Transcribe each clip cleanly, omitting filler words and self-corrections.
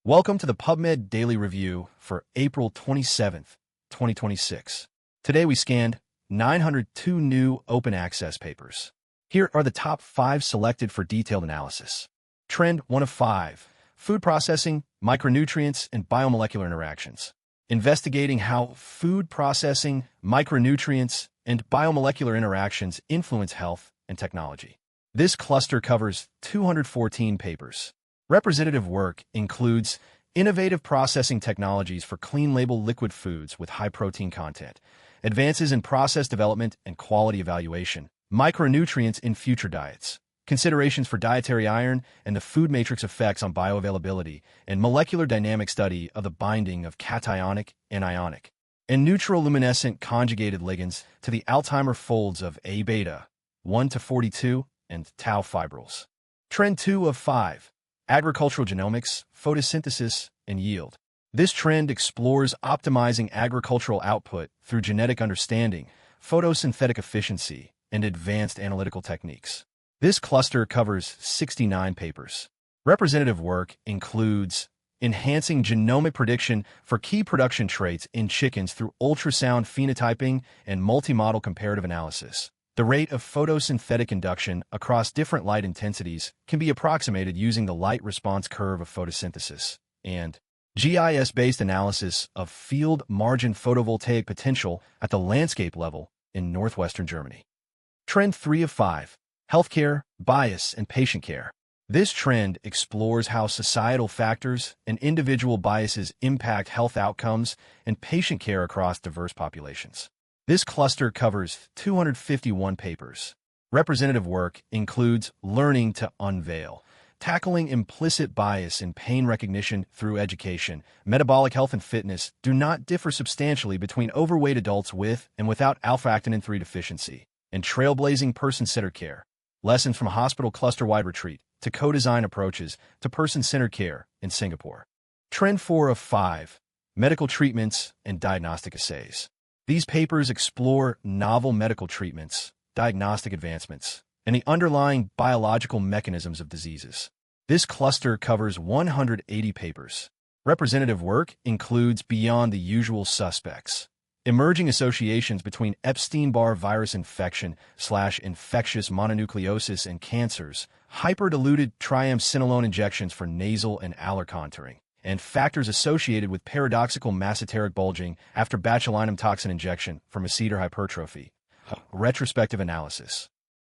Welcome to the PubMed Daily Review for April 27th, 2026. Today we scanned 902 new open access papers. Here are the top 5 selected for detailed analysis. Trend 1 of 5, Food Processing, Micronutrients, and Biomolecular Interactions. Investigating how food processing, micronutrients, and biomolecular interactions influence health and technology. This cluster covers 214 papers. Representative work includes innovative processing technologies for clean-label liquid foods with high protein content, advances in process development and quality evaluation, micronutrients in future diets, considerations for dietary iron and the food matrix effects on bioavailability, and molecular dynamic study of the binding of cationic, anionic, and neutral-luminescent conjugated ligands to the Alzheimer folds of A-beta, 1 to 42, and tau fibrils. Trend 2 of 5. Agricultural genomics, photosynthesis, and yield. This trend explores optimizing agricultural output through genetic understanding, photosynthetic efficiency, and advanced analytical techniques. This cluster covers 69 papers. Representative work includes enhancing genomic prediction for key production traits in chickens through ultrasound phenotyping and multimodal comparative analysis. The rate of photosynthetic induction across different light intensities can be approximated using the light response curve of photosynthesis, and GIS-based analysis of field margin photovoltaic potential at the landscape level in northwestern Germany. Trend 3 of 5, Healthcare, Bias, and Patient Care. This trend explores how societal factors and individual biases impact health outcomes and patient care across diverse populations. This cluster covers 251 papers. Representative work includes learning to unveil, tackling implicit bias in pain recognition through education. Metabolic health and fitness do not differ substantially between overweight adults with and without alpha-actinin 3 deficiency, and trailblazing person-centered care. Lessons from a hospital cluster-wide retreat to co-design approaches to person-centered care in Singapore. Trend 4 of 5, Medical treatments and diagnostic assays. These papers explore novel medical treatments, diagnostic advancements, and the underlying biological mechanisms of diseases. This cluster covers 180 papers. Representative work includes beyond the usual suspects, emerging associations between Epstein-Barr virus infection/infectious mononucleosis and cancers, hyperdiluted triamcinolone injections for nasal and alar contouring, and factors associated with paradoxical masseteric bulging after botulinum toxin injection for masseter hypertrophy. Retrospective analysis.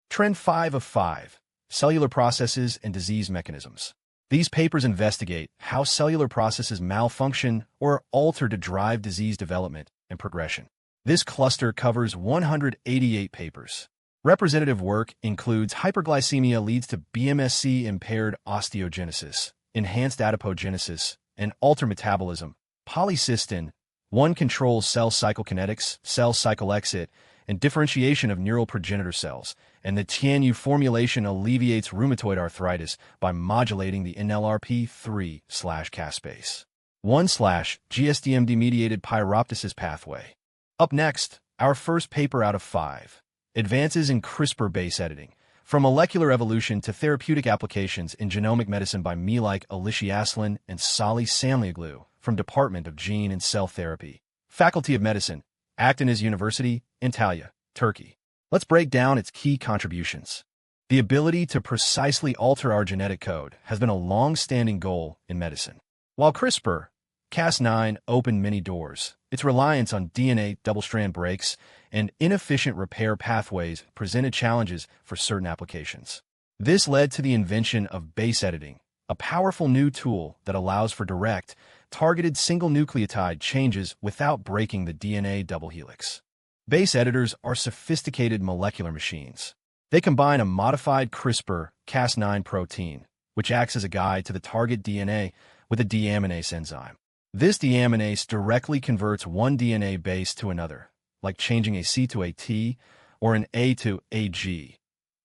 Trend 5 of 5, Cellular processes and disease mechanisms. These papers investigate how cellular processes malfunction or alter to drive disease development and progression. This cluster covers 188 papers. Representative work includes hyperglycemia leads to BMSC-impaired osteogenesis, enhanced adipogenesis, and alter metabolism. Polycystin, 1 controls cell cycle kinetics, cell cycle exit, and differentiation of neural progenitor cells, and the TNU formulation alleviates rheumatoid arthritis by modulating the NLRP3/caspase 1/GSDMD-mediated pyroptosis pathway. Up next, our first paper out of 5, Advances in CRISPR base editing. From molecular evolution to therapeutic applications in genomic medicine by Melik Aliciaslin and Salih Samlioglu from Department of Gene and Cell Therapy, Faculty of Medicine, Akdeniz University, Antalya, Turkey. Let's break down its key contributions. The ability to precisely alter our genetic code has been a long-standing goal in medicine. While CRISPR-Cas9 opened many doors, its reliance on DNA double-strand breaks and inefficient repair pathways presented challenges for certain applications. This led to the invention of base editing, a powerful new tool that allows for direct, targeted single nucleotide changes without breaking the DNA double helix. Base editors are sophisticated molecular machines. They combine a modified CRISPR-Cas9 protein, which acts as a guide to the target DNA, with a deaminase enzyme. This deaminase directly converts one DNA base to another, like changing a C to a T or an A to a G.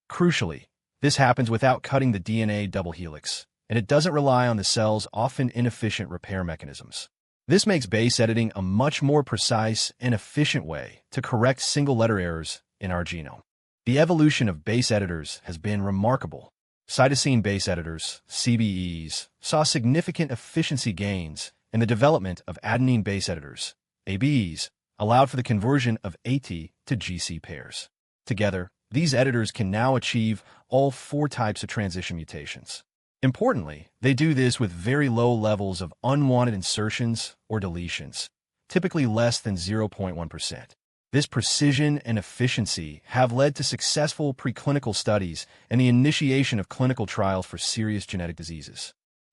Crucially, this happens without cutting the DNA double helix, and it doesn't rely on the cell's often inefficient repair mechanisms. This makes base editing a much more precise and efficient way to correct single-letter errors in our genome. The evolution of base editors has been remarkable. Cytosine base editors, CBEs, saw significant efficiency gains, and the development of adenine base editors, ABEs, allowed for the conversion of AT to GC pairs. Together, these editors can now achieve all 4 types of transition mutations. Importantly, they do this with very low levels of unwanted insertions or deletions, typically less than 0.1%. This precision and efficiency have led to successful preclinical studies and the initiation of clinical trials for serious genetic diseases.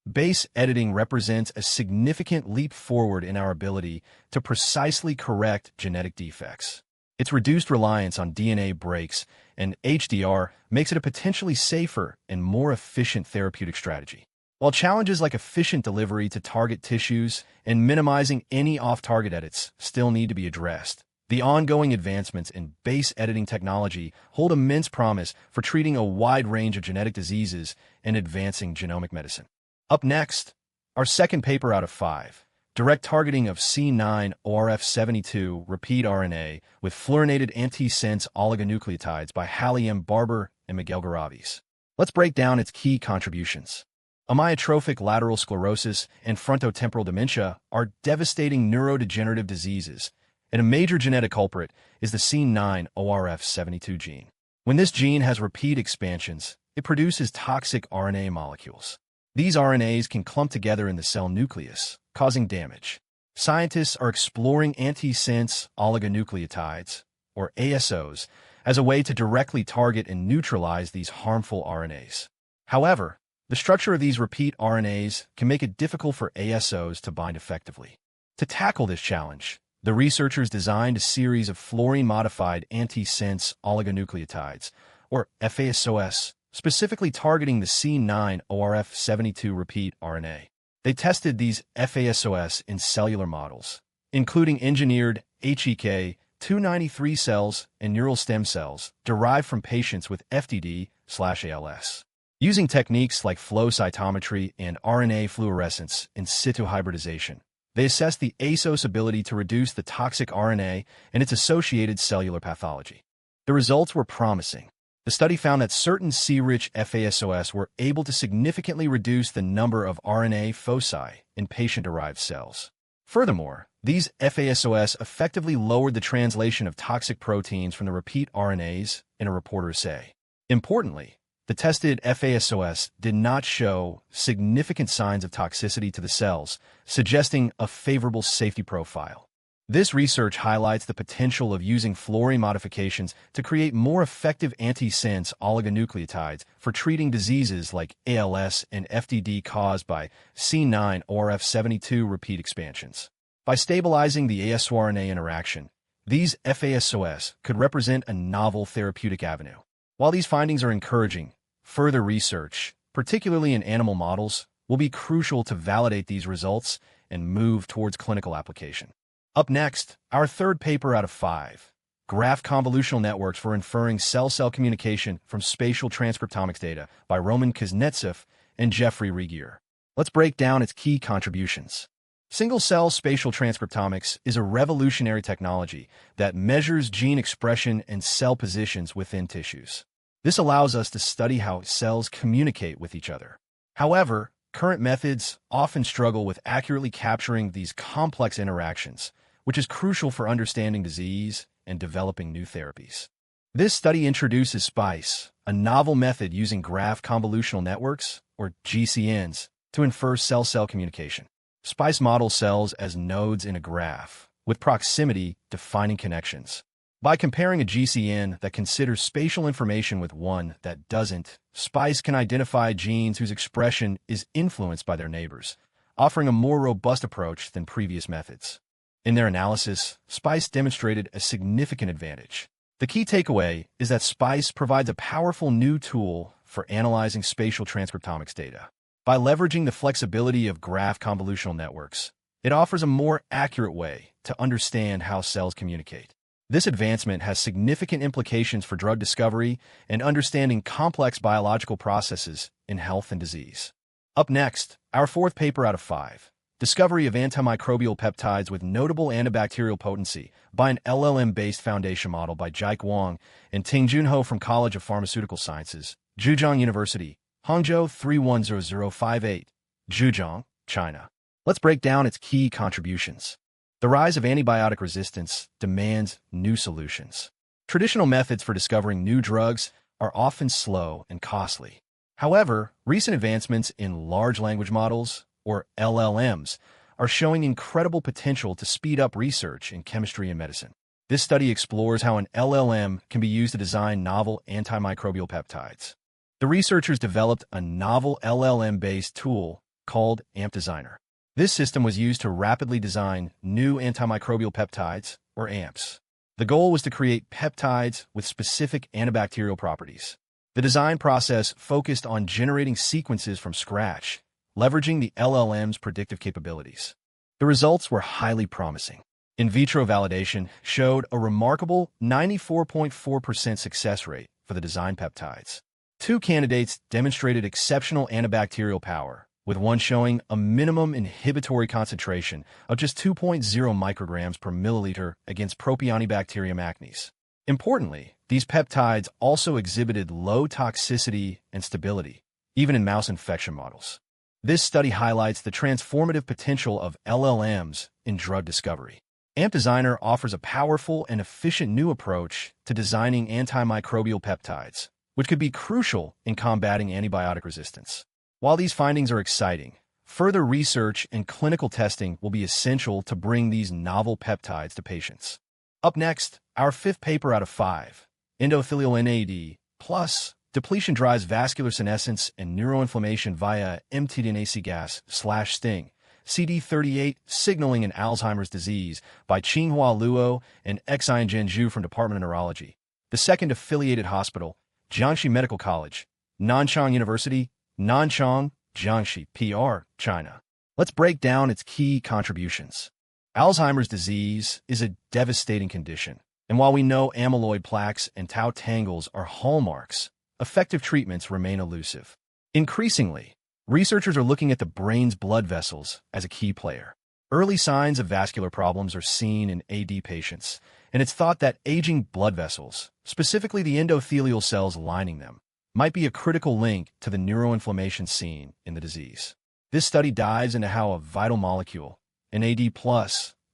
Base editing represents a significant leap forward in our ability to precisely correct genetic defects. Its reduced reliance on DNA breaks and HDR makes it a potentially safer and more efficient therapeutic strategy. While challenges like efficient delivery to target tissues and minimizing any off-target edits still need to be addressed, the ongoing advancements in base editing technology hold immense promise for treating a wide range of genetic diseases and advancing genomic medicine. Up next, our second paper out of 5, direct targeting of C9orf72 repeat RNA with fluorinated antisense oligonucleotides by Hallie M. Barber and Miguel Garavis. Let's break down its key contributions. Amyotrophic lateral sclerosis and frontotemporal dementia are devastating neurodegenerative diseases, and a major genetic culprit is the C9orf72 gene. When this gene has repeat expansions, it produces toxic RNA molecules. These RNAs can clump together in the cell nucleus, causing damage. Scientists are exploring antisense oligonucleotides, or ASOs, as a way to directly target and neutralize these harmful RNAs. However, the structure of these repeat RNAs can make it difficult for ASOs to bind effectively. To tackle this challenge, the researchers designed a series of fluorine-modified antisense oligonucleotides, or FASOS, specifically targeting the C9orf72 repeat RNA. They tested these FASOS in cellular models, including engineered HEK293 cells and neural stem cells derived from patients with FTD/ALS. Using techniques like flow cytometry and RNA fluorescence in situ hybridization, they assessed the ASOS ability to reduce the toxic RNA and its associated cellular pathology. The results were promising. The study found that certain C-rich FASOS were able to significantly reduce the number of RNA foci in patient-derived cells. Furthermore, these FASOS effectively lowered the translation of toxic proteins from the repeat RNAs in a reporter assay. Importantly, the tested FASOS did not show significant signs of toxicity to the cells, suggesting a favorable safety profile. This research highlights the potential of using fluorine modifications to create more effective antisense oligonucleotides for treating diseases like ALS and FTD caused by C9orf72 repeat expansions. By stabilizing the ASO-RNA interaction, these FASOS could represent a novel therapeutic avenue. While these findings are encouraging, further research, particularly in animal models, will be crucial to validate these results and move towards clinical application. Up next, our third paper out of 5, graph convolutional networks for inferring cell-cell communication from spatial transcriptomics data by Roman Kuznetsov and Jeffrey Regier. Let's break down its key contributions. Single-cell spatial transcriptomics is a revolutionary technology that measures gene expression and cell positions within tissues. This allows us to study how cells communicate with each other. However, current methods often struggle with accurately capturing these complex interactions, which is crucial for understanding disease and developing new therapies. This study introduces SPICE, a novel method using graph convolutional networks, or GCNs, to infer cell-cell communication. SPICE models cells as nodes in a graph, with proximity defining connections. By comparing a GCN that considers spatial information with one that doesn't, SPICE can identify genes whose expression is influenced by their neighbors, offering a more robust approach than previous methods. In their analysis, SPICE demonstrated a significant advantage. The key takeaway is that SPICE provides a powerful new tool for analyzing spatial transcriptomics data. By leveraging the flexibility of graph convolutional networks, it offers a more accurate way to understand how cells communicate. This advancement has significant implications for drug discovery and understanding complex biological processes in health and disease. Up next, our fourth paper out of 5, discovery of antimicrobial peptides with notable antibacterial potency by an LLM-based foundation model by Jike Wang and Ting Junho from College of Pharmaceutical Sciences, Zhejiang University, Hangzhou 310058, Zhejiang, China. Let's break down its key contributions. The rise of antibiotic resistance demands new solutions. Traditional methods for discovering new drugs are often slow and costly. However, recent advancements in large language models, or LLMs, are showing incredible potential to speed up research in chemistry and medicine. This study explores how an LLM can be used to design novel antimicrobial peptides. The researchers developed a novel LLM-based tool called AmpDesigner. This system was used to rapidly design new antimicrobial peptides, or AMPs. The goal was to create peptides with specific antibacterial properties. The design process focused on generating sequences from scratch, leveraging the LLM's predictive capabilities. The results were highly promising. In vitro validation showed a remarkable 94.4% success rate for the design peptides. Two candidates demonstrated exceptional antibacterial power, with one showing a minimum inhibitory concentration of just 2.0 micrograms per milliliter against Propionibacterium acnes. Importantly, these peptides also exhibited low toxicity and stability, even in mouse infection models. This study highlights the transformative potential of LLMs in drug discovery. AmpDesigner offers a powerful and efficient new approach to designing antimicrobial peptides, which could be crucial in combating antibiotic resistance. While these findings are exciting, further research and clinical testing will be essential to bring these novel peptides to patients. Up next, our fifth paper out of 5, Endothelial NAD plus depletion drives vascular senescence and neuroinflammation via mtDNA-cGAS/STING, CD38 signaling in Alzheimer's disease by Qinghua Luo and Xian Zhu from Department of Neurology. The second affiliated hospital, Jiangxi Medical College, Nanchang University, Nanchang, Jiangxi, PR, China. Let's break down its key contributions. Alzheimer's disease is a devastating condition, and while we know amyloid plaques and tau tangles are hallmarks, effective treatments remain elusive. Increasingly, researchers are looking at the brain's blood vessels as a key player. Early signs of vascular problems are seen in AD patients, and it's thought that aging blood vessels, specifically the endothelial cells lining them, might be a critical link to the neuroinflammation seen in the disease. This study dives into how a vital molecule, NAD+,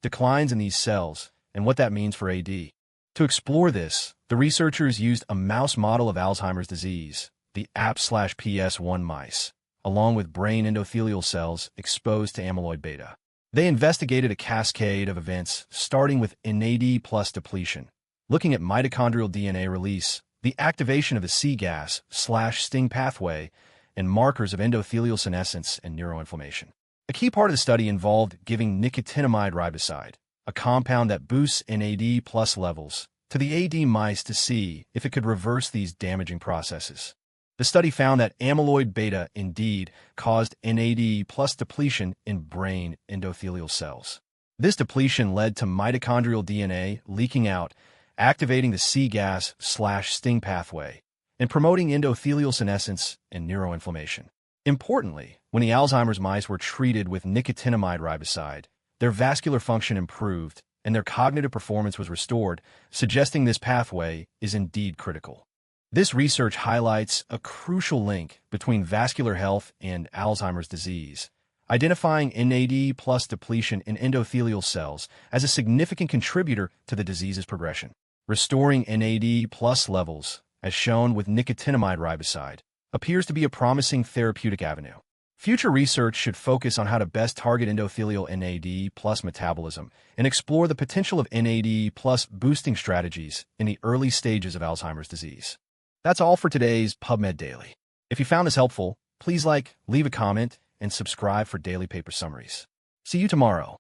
declines in these cells and what that means for AD. To explore this, the researchers used a mouse model of Alzheimer's disease, the APS/PS1 mice, along with brain endothelial cells exposed to amyloid beta. They investigated a cascade of events starting with NAD+ depletion, looking at mitochondrial DNA release, the activation of the cGAS/STING pathway, and markers of endothelial senescence and neuroinflammation. A key part of the study involved giving nicotinamide riboside, a compound that boosts NAD+ levels, to the AD mice to see if it could reverse these damaging processes. The study found that amyloid beta indeed caused NAD+ depletion in brain endothelial cells. This depletion led to mitochondrial DNA leaking out, activating the cGAS/STING pathway, and promoting endothelial senescence and neuroinflammation. Importantly, when the Alzheimer's mice were treated with nicotinamide riboside, their vascular function improved and their cognitive performance was restored, suggesting this pathway is indeed critical. This research highlights a crucial link between vascular health and Alzheimer's disease, identifying NAD+ depletion in endothelial cells as a significant contributor to the disease's progression. Restoring NAD+ levels, as shown with nicotinamide riboside, appears to be a promising therapeutic avenue. Future research should focus on how to best target endothelial NAD+ metabolism and explore the potential of NAD+ boosting strategies in the early stages of Alzheimer's disease. That's all for today's PubMed Daily. If you found this helpful, please leave a comment, and subscribe for daily paper summaries. See you tomorrow.